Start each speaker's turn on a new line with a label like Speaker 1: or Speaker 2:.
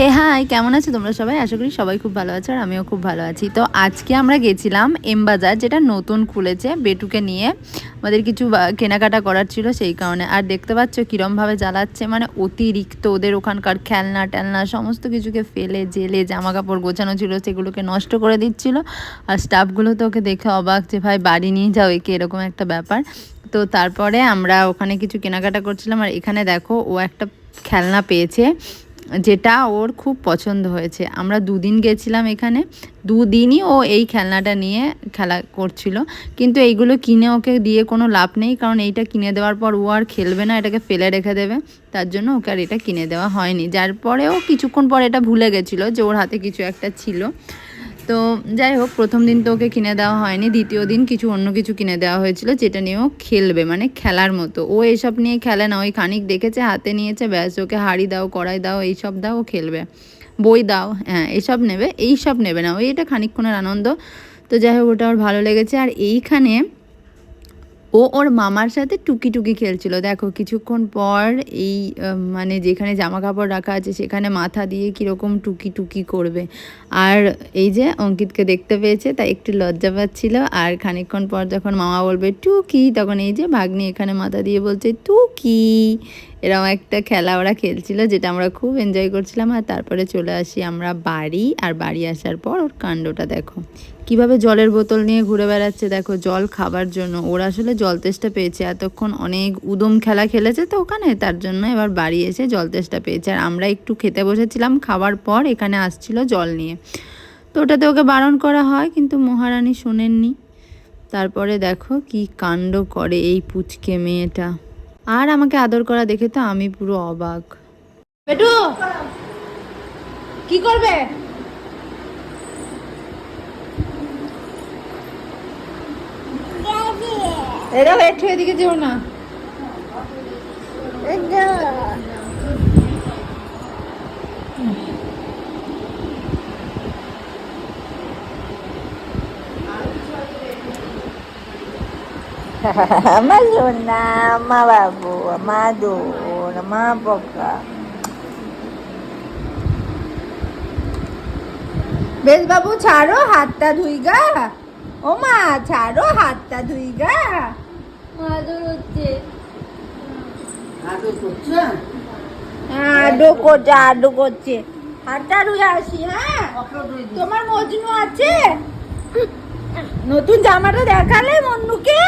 Speaker 1: হে high, কেমন আছো তোমরা সবাই? আশা করি সবাই খুব ভালো আছো, আর আমিও খুব ভালো আছি। তো আজকে আমরা গেছিলাম এম বাজার, যেটা নতুন খুলেছে, বেটুকে নিয়ে। আমাদের কিছু কেনাকাটা করার ছিল, সেই কারণে। আর দেখতে পাচ্ছ কীরমভাবে জ্বালাচ্ছে, মানে অতিরিক্ত ওদের ওখানকার খেলনা টেলনা সমস্ত কিছুকে ফেলে জেলে জামা কাপড় গোছানো ছিল সেগুলোকে নষ্ট করে দিচ্ছিল। আর স্টাফগুলো তো ওকে দেখে অবাক যে ভাই বাড়ি নিয়ে যাও একে, এরকম একটা ব্যাপার। তো তারপরে আমরা ওখানে কিছু কেনাকাটা করছিলাম, আর এখানে দেখো ও একটা খেলনা পেয়েছে যেটা ওর খুব পছন্দ হয়েছে। আমরা দুদিন গেছিলাম এখানে, দুদিনই ও এই খেলনাটা নিয়ে খেলা করছিল। কিন্তু এইগুলো কিনে ওকে দিয়ে কোনো লাভ নেই, কারণ এইটা কিনে দেওয়ার পর ও আর খেলবে না, এটাকে ফেলে রেখে দেবে। তার জন্য ওকে আর এটা কিনে দেওয়া হয়নি, যার পরে ও কিছুক্ষণ পর এটা ভুলে গেছিলো যে ওর হাতে কিছু একটা ছিল। তো যাই হোক, প্রথম দিন তো ওকে কিনে দেওয়া হয়নি, দ্বিতীয় দিন অন্য কিছু কিনে দেওয়া হয়েছিল যেটা নিয়ে ও খেলবে, মানে খেলার মতো। ও এসব নিয়ে খেলে না, ওই খানিক দেখেছে, হাতে নিয়েছে, ব্যাস, ওকে হাঁড়ি দাও, কড়াই দাও, এইসব দাও, ও খেলবে। বই দাও, হ্যাঁ এইসব নেবে, এইসব নেবে না, ওই এটা খানিকক্ষণের আনন্দ। তো যাই হোক, ওটা ওর ভালো লেগেছে। আর এইখানে ও ওর মামার সাথে টুকি টুকি খেলছিল। দেখো কিছুক্ষণ পর এই মানে যেখানে জামা কাপড় রাখা আছে সেখানে মাথা দিয়ে কীরকম টুকি টুকি করবে। আর এই যে অঙ্কিতকে দেখতে পেয়েছে, তাই একটু লজ্জা পাচ্ছিল। আর খানিকক্ষণ পর যখন মামা বলবে টুকি, তখন এই যে ভাগ্নি এখানে মাথা দিয়ে বলছে টুকি। এরকম একটা খেলা ওরা খেলছিল, যেটা আমরা খুব এনজয় করছিলাম। আর তারপরে চলে আসি আমরা বাড়ি, আর বাড়ি আসার পর ওর কাণ্ডটা দেখো, কিভাবে জলের বোতল নিয়ে ঘুরে বেড়াচ্ছে। দেখো জল খাবার জন্য, ওরা আসলে জল তেষ্টা পেয়েছে, এতক্ষণ অনেক উদম খেলা খেলেছে তো ওখানে, তার জন্য এবার বাড়ি এসে জল তেষ্টা পেয়েছে। আর আমরা একটু খেতে বসেছিলাম, খাবার পর এখানে আসছিল জল নিয়ে, তো ওটাতে ওকে বারণ করা হয়, কিন্তু মহারানী শোনেননি। তারপরে দেখো কি কাণ্ড করে এই পুচকে মেয়েটা। আর আমাকে আদর করা দেখে তো আমি পুরো অবাক। বেটু কি করবে? এরা একটু এদিকে যেও না।
Speaker 2: আমার সোনা, আমার বাবু, আমার দোর, আমার পোকা।
Speaker 1: বেশ বাবু, ছাড়ো, হাতটা ধুইগা। ও মা, ছাড়ো, হাতটা ধুইগা। আদর হচ্ছে,
Speaker 2: আদর করছে?
Speaker 1: আদর করছে, আদর করছে। হাতটা ধুয়ে আসি, হ্যাঁ? তোমার মজনু আছে? নতুন জামাটা দেখালে মন্নুকে?